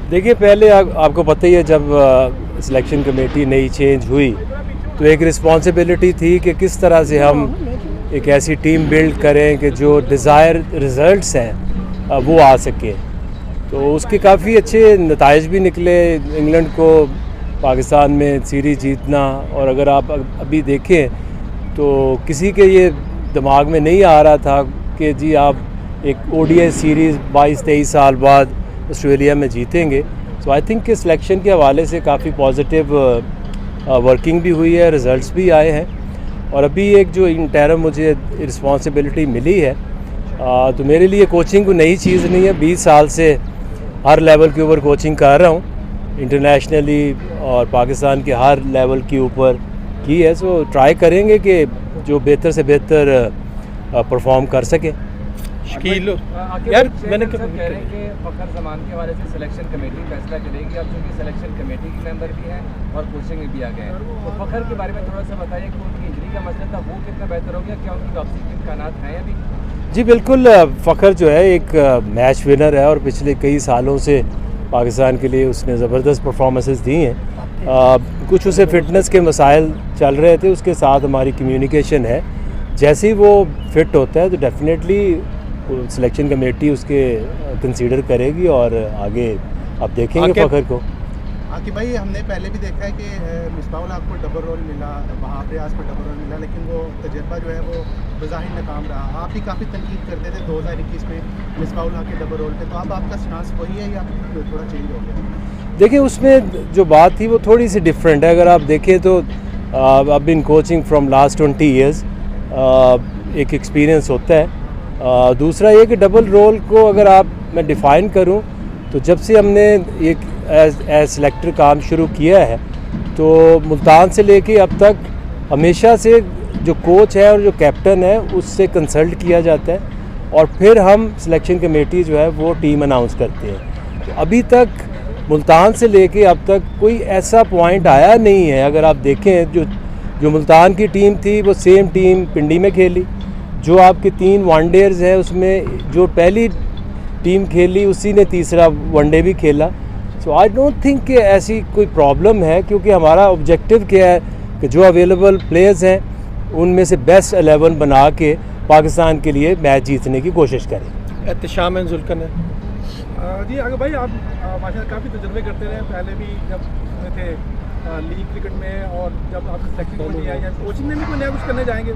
देखिए पहले आपको पता ही है जब सिलेक्शन कमेटी नई चेंज हुई तो एक रिस्पॉन्सिबिलिटी थी कि किस तरह से हम एक ऐसी टीम बिल्ड करें कि जो डिज़ायर रिज़ल्ट्स हैं वो आ सके। तो उसके काफ़ी अच्छे नताइज भी निकले। इंग्लैंड को पाकिस्तान में सीरीज़ जीतना, और अगर आप अभी देखें तो किसी के ये दिमाग में नहीं आ रहा था कि जी आप एक ओडीआई सीरीज़ 22-23 साल बाद ऑस्ट्रेलिया में जीतेंगे। सो आई थिंक कि सिलेक्शन के हवाले से काफ़ी पॉजिटिव वर्किंग भी हुई है, रिज़ल्ट्स भी आए हैं। और अभी एक जो इंटरम मुझे रिस्पॉन्सिबिलिटी मिली है तो मेरे लिए कोचिंग कोई नई चीज़ नहीं है। 20 साल से हर लेवल के ऊपर कोचिंग कर रहा हूँ, इंटरनेशनली और पाकिस्तान के हर लेवल के ऊपर की है। सो ट्राई करेंगे कि जो बेहतर से बेहतर परफॉर्म कर सके। शकील यार मैंने कह रहे हैं कि फ़खर ज़मान के हवाले से सिलेक्शन कमेटी फैसला करेगी। अब चूँकि सिलेक्शन कमेटी के मेंबर भी हैं और कोचिंग में भी आ गए हैं, तो फ़खर के बारे में थोड़ा सा बताइए कि उनकी इंजरी का मसला था वो कितना बेहतर हो गया, क्या उनकी वापसी के इम्कानात हैं अभी? जी बिल्कुल, फ़खर जो है एक मैच विनर है और पिछले कई सालों से पाकिस्तान के लिए उसने ज़बरदस्त परफॉर्मेंसेस दी हैं। कुछ उसे फ़िटनेस के मसाइल चल रहे थे, उसके साथ हमारी कम्युनिकेशन है। जैसे ही वो फिट होता है तो डेफिनेटली सिलेक्शन कमेटी उसके कंसीडर करेगी और आगे आप देखेंगे फ़खर को। आकिब भाई, हमने पहले भी देखा है कि मिसबाहुल हक को डबल रोल मिला, वहाब रियाज को डबल रोल मिला, लेकिन वो तजर्बा जो है वो बज़ाहिर नाकाम रहा। आप भी काफ़ी तनकीद करते थे 2021 में मिसबाहुल हक के डबल रोल पे, तो अब आपका स्टांस वही है या थोड़ा चेंज हो गया? देखिए उसमें जो बात थी वो थोड़ी सी डिफरेंट है। अगर आप देखें तो अब बिन कोचिंग फ्रॉम लास्ट 20 ईयर्स, एक एक्सपीरियंस होता है। दूसरा ये कि डबल रोल को अगर मैं डिफ़ाइन करूं तो जब से हमने एक एज सिलेक्टर काम शुरू किया है तो मुल्तान से लेके अब तक हमेशा से जो कोच है और जो कैप्टन है उससे कंसल्ट किया जाता है और फिर हम सिलेक्शन कमेटी जो है वो टीम अनाउंस करते हैं। तो अभी तक मुल्तान से लेके अब तक कोई ऐसा पॉइंट आया नहीं है। अगर आप देखें जो मुल्तान की टीम थी वो सेम टीम पिंडी में खेली। जो आपके 3 वनडेज हैं उसमें जो पहली टीम खेली उसी ने तीसरा वनडे भी खेला। सो आई डोंट थिंक कि ऐसी कोई प्रॉब्लम है, क्योंकि हमारा ऑब्जेक्टिव क्या है कि जो अवेलेबल प्लेयर्स हैं उनमें से बेस्ट 11 बना के पाकिस्तान के लिए मैच जीतने की कोशिश करें। एहतशाम जुल्कन है जी आगे भाई, आप माशाल्लाह काफ़ी तजुर्बे करते रहे, पहले भी जब थे लीग क्रिकेट में और जब आप सिलेक्शन में आए या कोचिंग में भी कोई नया कुछ करने जाएंगे?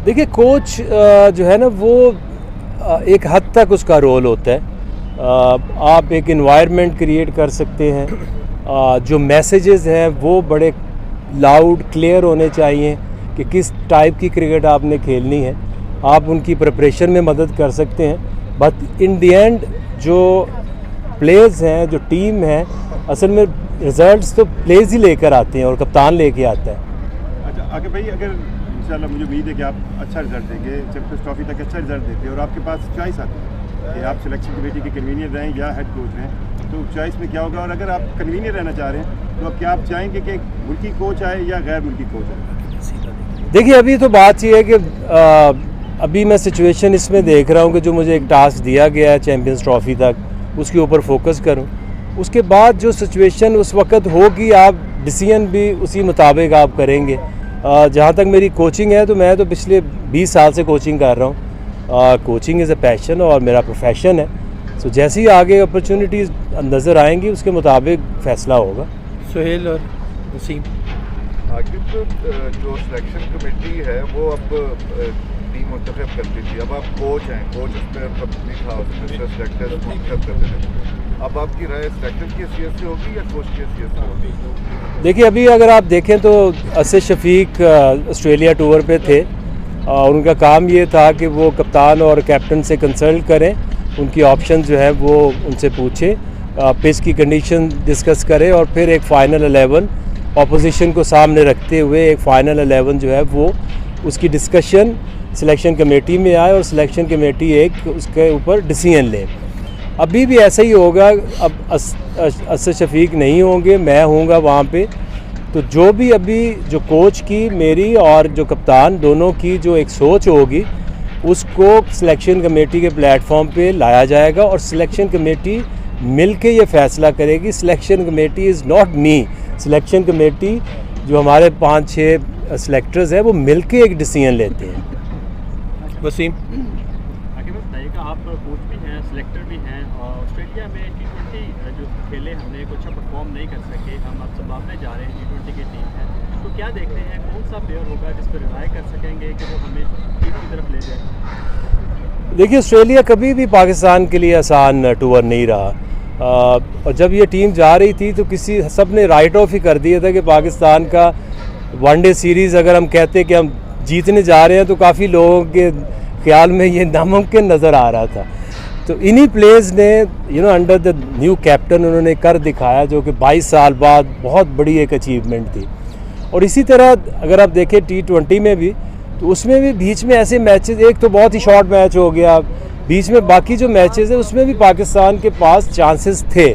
देखिए कोच जो है ना वो एक हद तक उसका रोल होता है। आप एक एनवायरनमेंट क्रिएट कर सकते हैं। जो मैसेजेस हैं वो बड़े लाउड क्लियर होने चाहिए कि किस टाइप की क्रिकेट आपने खेलनी है। आप उनकी प्रिपरेशन में मदद कर सकते हैं, बट इन दी एंड जो प्लेयर्स हैं, जो टीम है, असल में रिजल्ट्स तो प्लेयर्स ही लेकर आते हैं और कप्तान लेके आता है। अच्छा आगे भाई, अगर इंशाल्लाह मुझे उम्मीद है कि आप अच्छा रिजल्ट देंगे, चैंपियंस ट्रॉफी तक अच्छा रिजल्ट देते हैं और आपके पास चॉइस आती है कि आप सिलेक्शन कमेटी के कन्वीनियर रहें या हेड कोच रहें, तो चॉइस में क्या होगा? और अगर आप कन्वीनियर रहना चाह रहे हैं तो क्या आप चाहेंगे कि मुल्की कोच आए या गैर मुल्की कोच आए? देखिए अभी तो बात ये है कि अभी मैं सिचुएशन इसमें देख रहा हूँ कि जो मुझे एक टास्क दिया गया है चैम्पियंस ट्रॉफी तक, उसके ऊपर फोकस करूँ। उसके बाद जो सिचुएशन उस वक्त होगी आप डिसीजन भी उसी मुताबिक आप करेंगे। जहाँ तक मेरी कोचिंग है तो मैं तो पिछले 20 साल से कोचिंग कर रहा हूँ। कोचिंग इज़ अ पैशन और मेरा प्रोफेशन है। सो जैसे ही आगे अपॉर्चुनिटीज़ नज़र आएंगी उसके मुताबिक फ़ैसला होगा। सुहेल और वसीम, आखिर जो सिलेक्शन कमेटी है वो अब टीम मुंतखब करती थी, अब आप कोच हैं, कोच उस पर कंपनी था उसमें सिलेक्टर मुंतखब करते थे। अब आपकी राय सिलेक्टर की हैसियत से होगी या कोच की हैसियत से होगी? देखिए अभी अगर आप देखें तो असद शफीक ऑस्ट्रेलिया टूर पे थे और उनका काम ये था कि वो कप्तान और कैप्टन से कंसल्ट करें, उनकी ऑप्शन जो है वो उनसे पूछें, पिच की कंडीशन डिस्कस करें और फिर एक फ़ाइनल 11 ऑपोजिशन को सामने रखते हुए एक फ़ाइनल 11 जो है वो उसकी डिस्कशन सिलेक्शन कमेटी में आए और सिलेक्शन कमेटी एक उसके ऊपर डिसीजन ले। अभी भी ऐसा ही होगा। अब असद शफीक नहीं होंगे, मैं होऊंगा वहाँ पे, तो जो भी अभी जो कोच की मेरी और जो कप्तान दोनों की जो एक सोच होगी उसको सिलेक्शन कमेटी के प्लेटफॉर्म पे लाया जाएगा और सिलेक्शन कमेटी मिल के ये फैसला करेगी। Selection committee is not me. Selection committee जो हमारे 5-6 सिलेक्टर्स हैं वो मिल के एक डिसीजन लेते हैं। वसीम आगे मैं बताइएगा, आप कोच भी हैं, सिलेक्टर भी हैं, और ऑस्ट्रेलिया में T20 जो खेले हमने कुछ अच्छा परफॉर्म नहीं कर सके, हम अब संभालने जा रहे हैं, T20 की टीम है, तो क्या देख रहे हैं कौन सा प्लेयर होगा जिस पर रिलाय कर सकेंगे कि वो हमें टीम की तरफ ले जाए? देखिए, ऑस्ट्रेलिया कभी भी पाकिस्तान के लिए आसान टूर नहीं रहा, और जब ये टीम जा रही थी तो सब ने राइट ऑफ ही कर दिया था कि पाकिस्तान का वनडे सीरीज़ अगर हम कहते कि हम जीतने जा रहे हैं तो काफ़ी लोगों के ख्याल में ये नामुमकिन नज़र आ रहा था। तो इन्हीं प्लेयर्स ने अंडर द न्यू कैप्टन उन्होंने कर दिखाया, जो कि 22 साल बाद बहुत बड़ी एक अचीवमेंट थी। और इसी तरह अगर आप देखें T20 में भी, तो उसमें भी बीच में ऐसे मैचेस, एक तो बहुत ही शॉर्ट मैच हो गया, बीच में बाकी जो मैचेस है उसमें भी पाकिस्तान के पास चांसेस थे।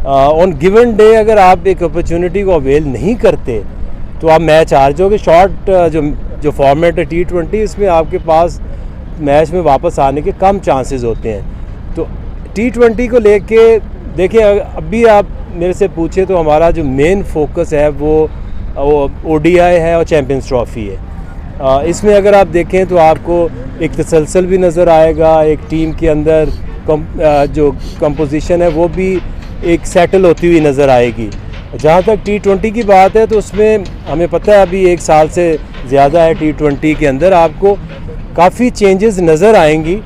ऑन गिवन डे अगर आप एक अपॉर्चुनिटी को अवेल नहीं करते तो आप मैच हार जाओगे। शॉर्ट जो फॉर्मेट है T20, इसमें आपके पास मैच में वापस आने के कम चांसेस होते हैं। तो T20 को लेके देखिए, अभी आप मेरे से पूछे तो हमारा जो मेन फोकस है वो ODI है और चैम्पियंस ट्रॉफ़ी है। इसमें अगर आप देखें तो आपको एक तसलसल भी नज़र आएगा, एक टीम के अंदर जो कंपोजिशन है वो भी एक सेटल होती हुई नज़र आएगी। जहाँ तक T20 की बात है तो उसमें हमें पता है अभी 1 साल से ज़्यादा है T20 के अंदर, आपको काफ़ी चेंजेस नज़र आएंगी।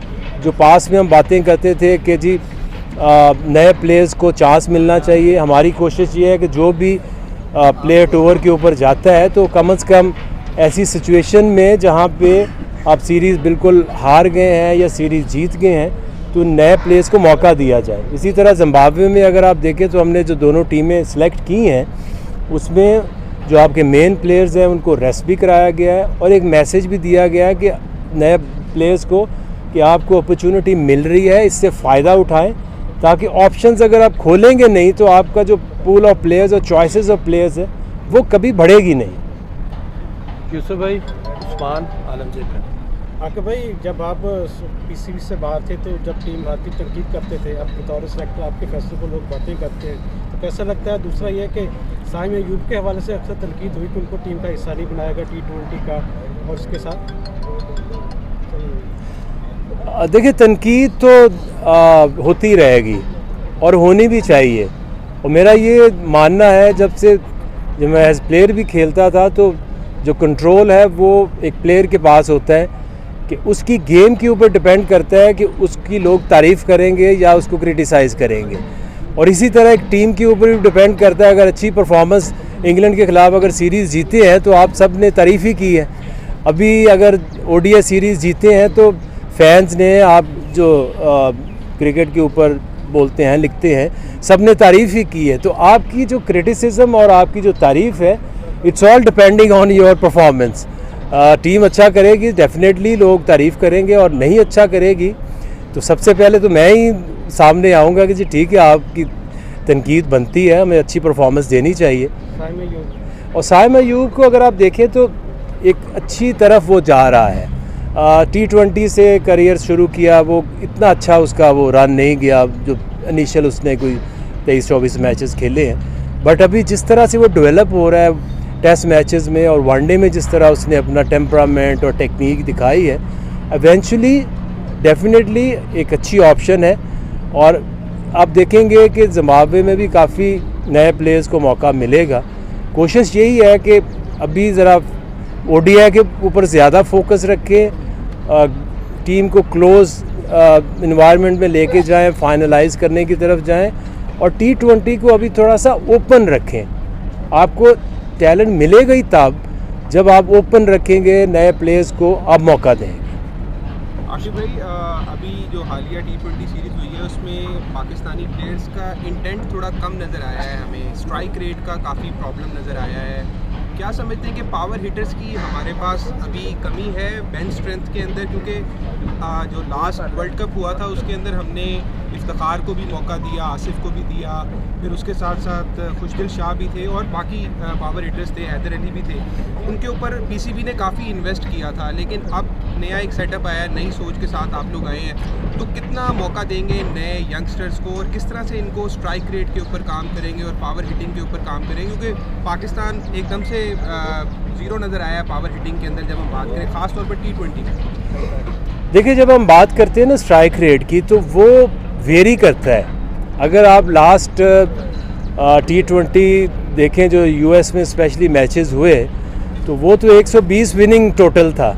जो पास में हम बातें करते थे कि जी नए प्लेयर्स को चांस मिलना चाहिए, हमारी कोशिश ये है कि जो भी प्लेयर टूर के ऊपर जाता है तो कम से कम ऐसी सिचुएशन में जहाँ पे आप सीरीज़ बिल्कुल हार गए हैं या सीरीज़ जीत गए हैं तो नए प्लेयर्स को मौका दिया जाए। इसी तरह जिम्बाब्वे में अगर आप देखें तो हमने जो दोनों टीमें सेलेक्ट की हैं उसमें जो आपके मेन प्लेयर्स हैं उनको रेस्ट भी कराया गया है और एक मैसेज भी दिया गया है कि नए प्लेयर्स को कि आपको अपॉर्चुनिटी मिल रही है, इससे फ़ायदा उठाएं, ताकि ऑप्शंस अगर आप खोलेंगे नहीं तो आपका जो पूल ऑफ प्लेयर्स और चॉइसेस ऑफ प्लेयर्स है वो कभी बढ़ेगी नहीं। यूसुफ भाई, उस्मान, आलमगीर खान। आके भाई, जब आप PCB से बाहर थे तो जब टीम भारतीय तनकीद करते थे, अब बतौर सेलेक्टर आपके फैसले को लोग बातें करते हैं, तो कैसा लगता है? दूसरा ये कि साइम अयूब के हवाले से अक्सर तनकीद हुई कि उनको टीम का हिस्सा नहीं बनाया गया T20 का, और उसके साथ देखिए तनकीद तो होती रहेगी और होनी भी चाहिए। और मेरा ये मानना है, जब मैं एज प्लेयर भी खेलता था तो जो कंट्रोल है वो एक प्लेयर के पास होता है कि उसकी गेम के ऊपर डिपेंड करता है कि उसकी लोग तारीफ़ करेंगे या उसको क्रिटिसाइज़ करेंगे। और इसी तरह एक टीम के ऊपर भी डिपेंड करता है, अगर अच्छी परफॉर्मेंस इंग्लैंड के ख़िलाफ़ अगर सीरीज़ जीते हैं तो आप सब ने तारीफ़ ही की है। अभी अगर ODI सीरीज़ जीते हैं तो फैंस ने, आप जो क्रिकेट के ऊपर बोलते हैं, लिखते हैं, सब ने तारीफ़ ही की है। तो आपकी जो क्रिटिसिज्म और आपकी जो तारीफ़ है, it's all depending on your performance. Team अच्छा करेगी डेफिनेटली लोग तारीफ़ करेंगे, और नहीं अच्छा करेगी तो सबसे पहले तो मैं ही सामने आऊँगा कि जी ठीक है, आपकी तनकीद बनती है, हमें अच्छी परफॉर्मेंस देनी चाहिए। और साइम अयूब को अगर आप देखें तो एक अच्छी तरफ वो जा रहा है। T20 से करियर शुरू किया, वो इतना अच्छा उसका वो रन नहीं गया जो इनिशियल उसने कोई 23-24 मैचेस खेले हैं, बट अभी जिस तरह से वो डेवलप हो रहा है टेस्ट मैचेस में और वनडे में, जिस तरह उसने अपना टेम्परामेंट और टेक्निक दिखाई है, इवेंचुअली डेफिनेटली एक अच्छी ऑप्शन है। और आप देखेंगे कि जिम्बाब्वे में भी काफ़ी नए प्लेयर्स को मौका मिलेगा। कोशिश यही है कि अभी ज़रा ODI के ऊपर ज़्यादा फोकस रखें, टीम को क्लोज इन्वायरमेंट में लेके जाएं, फाइनलाइज करने की तरफ जाएं, और T20 को अभी थोड़ा सा ओपन रखें। आपको टैलेंट मिलेगा ही तब जब आप ओपन रखेंगे, नए प्लेयर्स को आप मौका देंगे। आशिफ भाई, अभी जो हालिया T20 सीरीज़ हुई है उसमें पाकिस्तानी प्लेयर्स का इंटेंट थोड़ा कम नज़र आया है, हमें स्ट्राइक रेट का काफ़ी प्रॉब्लम नज़र आया है। क्या समझते हैं कि पावर हिटर्स की हमारे पास अभी कमी है बेंच स्ट्रेंथ के अंदर? क्योंकि जो लास्ट वर्ल्ड कप हुआ था उसके अंदर हमने इफ्तिखार को भी मौका दिया, आसिफ को भी दिया, फिर उसके साथ साथ खुशदिल शाह भी थे और बाकी पावर हिटर्स थे, हैदर अली भी थे, उनके ऊपर PCB ने काफ़ी इन्वेस्ट किया था। लेकिन अब नया एक सेटअप आया है, नई सोच के साथ आप लोग आए हैं, तो कितना मौका देंगे नए यंगस्टर्स को और किस तरह से इनको स्ट्राइक रेट के ऊपर काम करेंगे और पावर हिटिंग के ऊपर काम करेंगे? क्योंकि पाकिस्तान एकदम से ज़ीरो नज़र आया पावर हिटिंग के अंदर जब हम बात करें, ख़ास तौर पर T20 में। देखिए, जब हम बात करते हैं ना स्ट्राइक रेट की, तो वो वेरी करता है। अगर आप लास्ट T20 देखें जो US में स्पेशली मैचेस हुए, तो वो तो 120 विनिंग टोटल था।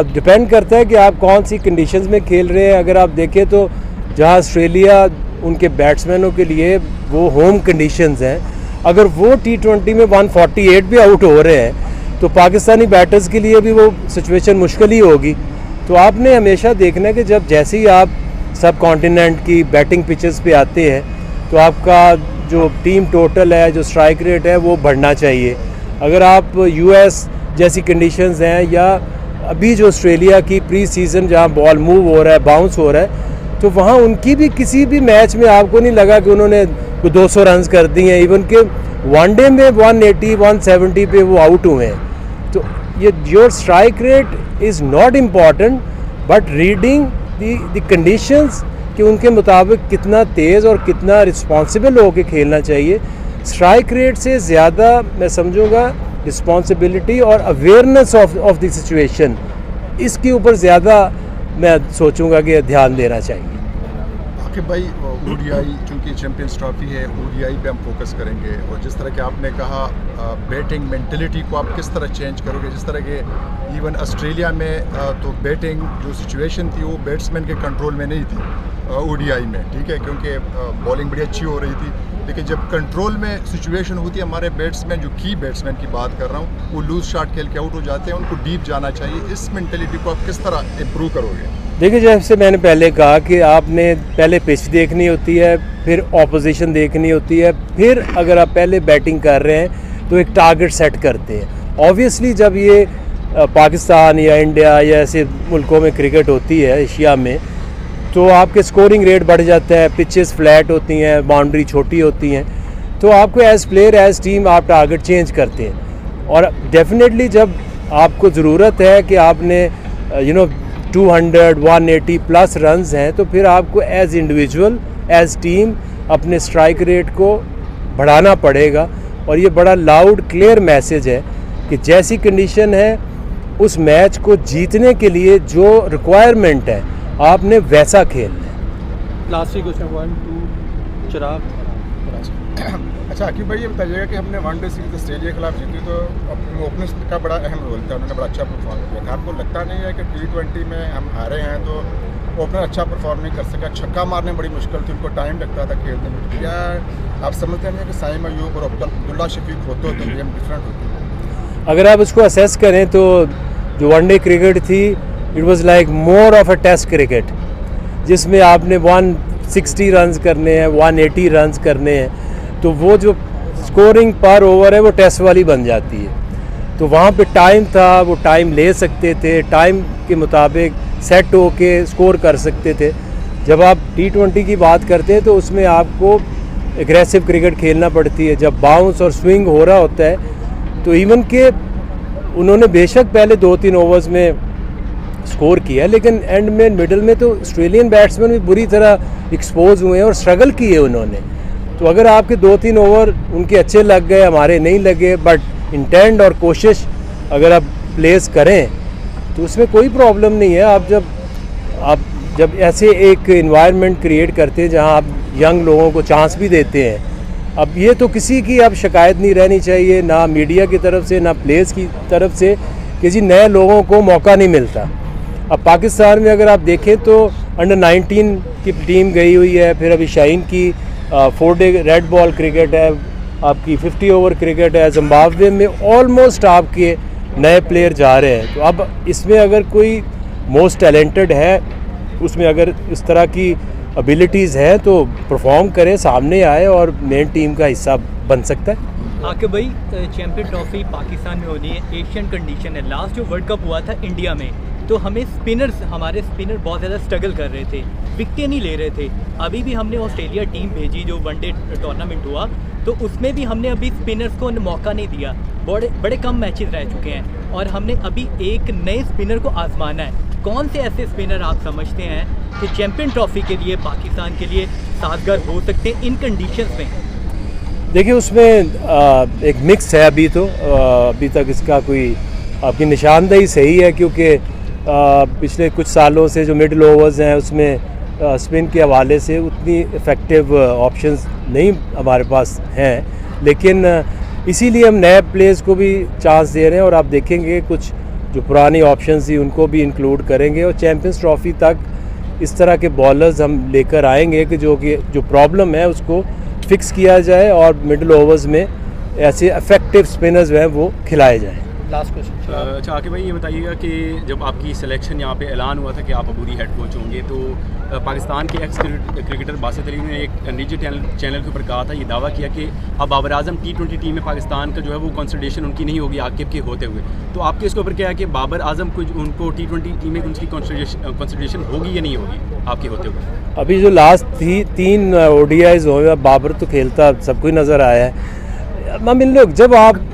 डिपेंड करता है कि आप कौन सी कंडीशंस में खेल रहे हैं। अगर आप देखें तो जहां ऑस्ट्रेलिया उनके बैट्समैनों के लिए वो होम कंडीशंस हैं, अगर वो T20 में 148 भी आउट हो रहे हैं तो पाकिस्तानी बैटर्स के लिए भी वो सिचुएशन मुश्किल ही होगी। तो आपने हमेशा देखना है कि जब जैसे ही आप सब कॉन्टिनेंट की बैटिंग पिचेस पे आते हैं तो आपका जो टीम टोटल है, जो स्ट्राइक रेट है, वो बढ़ना चाहिए। अगर आप US जैसी कंडीशंस हैं या अभी जो ऑस्ट्रेलिया की प्री सीज़न जहाँ बॉल मूव हो रहा है, बाउंस हो रहा है, तो वहाँ उनकी भी किसी भी मैच में आपको नहीं लगा कि उन्होंने 200 रन कर दिए हैं। इवन के वनडे में 180 170 पे वो आउट हुए हैं। तो ये your strike rate is not important but reading the conditions कि उनके मुताबिक कितना तेज़ और कितना रिस्पॉन्सिबल होकर खेलना चाहिए। स्ट्राइक रेट से ज़्यादा मैं समझूंगा रिस्पॉन्सिबिलिटी और अवेयरनेस ऑफ द सिचुएशन, इसके ऊपर ज़्यादा मैं सोचूंगा कि ध्यान देना चाहिए। आकिब भाई, ODI चूँकि चैम्पियंस ट्रॉफी है, ODI पे हम फोकस करेंगे और जिस तरह के आपने कहा बैटिंग मेंटलिटी को आप किस तरह चेंज करोगे, जिस तरह के इवन ऑस्ट्रेलिया में तो बैटिंग जो सिचुएशन थी वो बैट्समैन के कंट्रोल में नहीं थी ODI में, ठीक है, क्योंकि बॉलिंग बड़ी अच्छी हो रही थी, लेकिन जब कंट्रोल में सिचुएशन होती है, हमारे बैट्समैन, जो की बैट्समैन की बात कर रहा हूँ, वो लूज शॉट खेल के आउट हो जाते हैं, उनको डीप जाना चाहिए। इस मेंटलिटी को आप किस तरह इम्प्रूव करोगे? देखिए, जैसे मैंने पहले कहा कि आपने पहले पिच देखनी होती है, फिर ऑपोजिशन देखनी होती है, फिर अगर आप पहले बैटिंग कर रहे हैं तो एक टारगेट सेट करते हैं। ऑब्वियसली जब ये पाकिस्तान या इंडिया या ऐसे मुल्कों में क्रिकेट होती है एशिया में, तो आपके स्कोरिंग रेट बढ़ जाता है, पिचेस फ्लैट होती हैं, बाउंड्री छोटी होती हैं, तो आपको एज़ प्लेयर एज़ टीम आप टारगेट चेंज करते हैं। और डेफिनेटली जब आपको ज़रूरत है कि आपने 200 180 प्लस रन्स हैं, तो फिर आपको एज़ इंडिविजुअल एज़ टीम अपने स्ट्राइक रेट को बढ़ाना पड़ेगा। और ये बड़ा लाउड क्लियर मैसेज है कि जैसी कंडीशन है उस मैच को जीतने के लिए जो रिक्वायरमेंट है आपने वैसा खेलना है। लास्ट क्वेश्चन 1 2 चिराग। अच्छा आकिब भाई, ये बताइएगा कि हमने वनडे सीरीज ऑस्ट्रेलिया के खिलाफ जीती तो ओपनर्स का बड़ा अहम रोल था, उन्होंने बड़ा अच्छा परफॉर्म किया था। आपको लगता नहीं है कि T20 में हम हारे हैं तो ओपनर अच्छा परफॉर्म नहीं कर सका, छक्का मारने बड़ी मुश्किल थी, उनको टाइम लगता था खेलने में? क्या आप समझते हैं कि साइम अयूब और अब्दुल्ला शफीक होते तो गेम डिफरेंट होती? अगर आप उसको असेस करें तो जो वनडे क्रिकेट थी, it was like more of a test cricket, जिसमें आपने 160 रन्स करने हैं, 180 रन्स करने हैं, तो वो जो स्कोरिंग पर ओवर है वो टेस्ट वाली बन जाती है। तो वहाँ पे टाइम था, वो टाइम ले सकते थे, टाइम के मुताबिक सेट होके स्कोर कर सकते थे। जब आप T20 की बात करते हैं तो उसमें आपको एग्रेसिव क्रिकेट खेलना पड़ती है। जब बाउंस और स्विंग हो रहा होता है तो इवन के उन्होंने बेशक पहले 2-3 ओवर्स में स्कोर किया, लेकिन एंड में मिडल में तो ऑस्ट्रेलियन बैट्समैन भी बुरी तरह एक्सपोज हुए हैं और स्ट्रगल किए उन्होंने। तो अगर आपके 2-3 ओवर उनके अच्छे लग गए, हमारे नहीं लगे, बट इंटेंट और कोशिश अगर आप प्लेस करें तो उसमें कोई प्रॉब्लम नहीं है। आप जब ऐसे एक इन्वायरमेंट क्रिएट करते हैं जहां आप यंग लोगों को चांस भी देते हैं, अब ये तो किसी की अब शिकायत नहीं रहनी चाहिए, ना मीडिया की तरफ से ना प्लेयर्स की तरफ से, किसी नए लोगों को मौका नहीं मिलता। अब पाकिस्तान में अगर आप देखें तो अंडर 19 की टीम गई हुई है, फिर अभी शाहीन की 4 डे रेड बॉल क्रिकेट है, आपकी 50 ओवर क्रिकेट है। जिम्बाब्वे में ऑलमोस्ट आपके नए प्लेयर जा रहे हैं। तो अब इसमें अगर कोई मोस्ट टैलेंटेड है, उसमें अगर इस तरह की एबिलिटीज़ हैं तो परफॉर्म करें, सामने आए और मेन टीम का हिस्सा बन सकता है। आकिब भाई, चैम्पियन ट्रॉफी पाकिस्तान में होनी है, एशियन कंडीशन है। लास्ट जो वर्ल्ड कप हुआ था इंडिया में, तो हमें हमारे स्पिनर बहुत ज़्यादा स्ट्रगल कर रहे थे, विकेटें नहीं ले रहे थे। अभी भी हमने ऑस्ट्रेलिया टीम भेजी जो वनडे टूर्नामेंट हुआ, तो उसमें भी हमने अभी स्पिनर्स को मौका नहीं दिया। बड़े बड़े कम मैचेस रह चुके हैं और हमने अभी एक नए स्पिनर को आजमाना है। कौन से ऐसे स्पिनर आप समझते हैं कि चैंपियन ट्रॉफी के लिए पाकिस्तान के लिए साजगार हो सकते हैं इन कंडीशंस में? देखिए उसमें एक मिक्स है अभी तो अभी तक इसका कोई आपकी निशानदेही सही है, क्योंकि पिछले कुछ सालों से जो मिडल ओवर्स हैं उसमें स्पिन के हवाले से उतनी इफ़ेक्टिव ऑप्शंस नहीं हमारे पास हैं, लेकिन इसीलिए हम नए प्लेयर्स को भी चांस दे रहे हैं और आप देखेंगे कुछ जो पुरानी ऑप्शंस थी उनको भी इंक्लूड करेंगे और चैंपियंस ट्रॉफी तक इस तरह के बॉलर्स हम लेकर आएंगे कि जो प्रॉब्लम है उसको फिक्स किया जाए और मिडल ओवर्स में ऐसे इफेक्टिव स्पिनर्स जो हैं वो खिलाए जाएं। Last question. अच्छा आकिब भाई ये बताइएगा कि जब आपकी सिलेक्शन यहाँ पे ऐलान हुआ था कि आप अबूरी हेड कोच होंगे, तो पाकिस्तान के एक्स क्रिकेटर बासित अली ने एक निजी चैनल के ऊपर कहा था, ये दावा किया कि अब बाबर आजम T20 टीम में पाकिस्तान का जो है वो कंसिडरेशन उनकी नहीं होगी आकिब के होते हुए। तो आपके इसके ऊपर क्या है कि बाबर आजम को उनको T20 टीम में उनकी कंसिडरेशन होगी या नहीं होगी आपके होते हुए? अभी जो लास्ट 3 ODIs हुए बाबर तो खेलता सबको ही नज़र आया है। मामिन लोग जब आप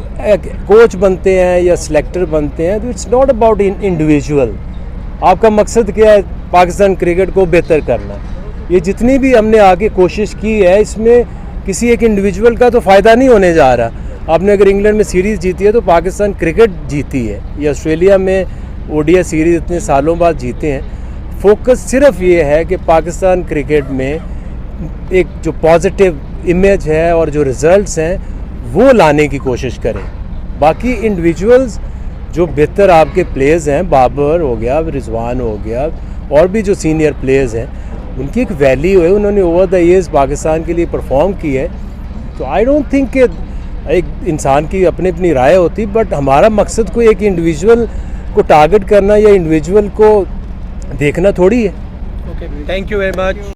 कोच बनते हैं या सिलेक्टर बनते हैं तो इट्स नॉट अबाउट इंडिविजुअल। आपका मकसद क्या है? पाकिस्तान क्रिकेट को बेहतर करना। ये जितनी भी हमने आगे कोशिश की है इसमें किसी एक इंडिविजुअल का तो फ़ायदा नहीं होने जा रहा। आपने अगर इंग्लैंड में सीरीज़ जीती है तो पाकिस्तान क्रिकेट जीती है, या ऑस्ट्रेलिया में ODI सीरीज़ इतने सालों बाद जीते हैं। फोकस सिर्फ ये है कि पाकिस्तान क्रिकेट में एक जो पॉजिटिव इमेज है और जो रिज़ल्ट्स हैं वो लाने की कोशिश करें। बाकी इंडिविजुअल्स जो बेहतर आपके प्लेयर्स हैं, बाबर हो गया, रिजवान हो गया, और भी जो सीनियर प्लेयर्स हैं उनकी एक वैल्यू है, उन्होंने ओवर द ईयर्स पाकिस्तान के लिए परफॉर्म की है। तो आई डोंट थिंक कि एक इंसान की अपनी अपनी राय होती, बट हमारा मकसद कोई एक इंडिविजुअल को टारगेट करना या इंडिविजुअल को देखना थोड़ी है। Okay, thank you very much.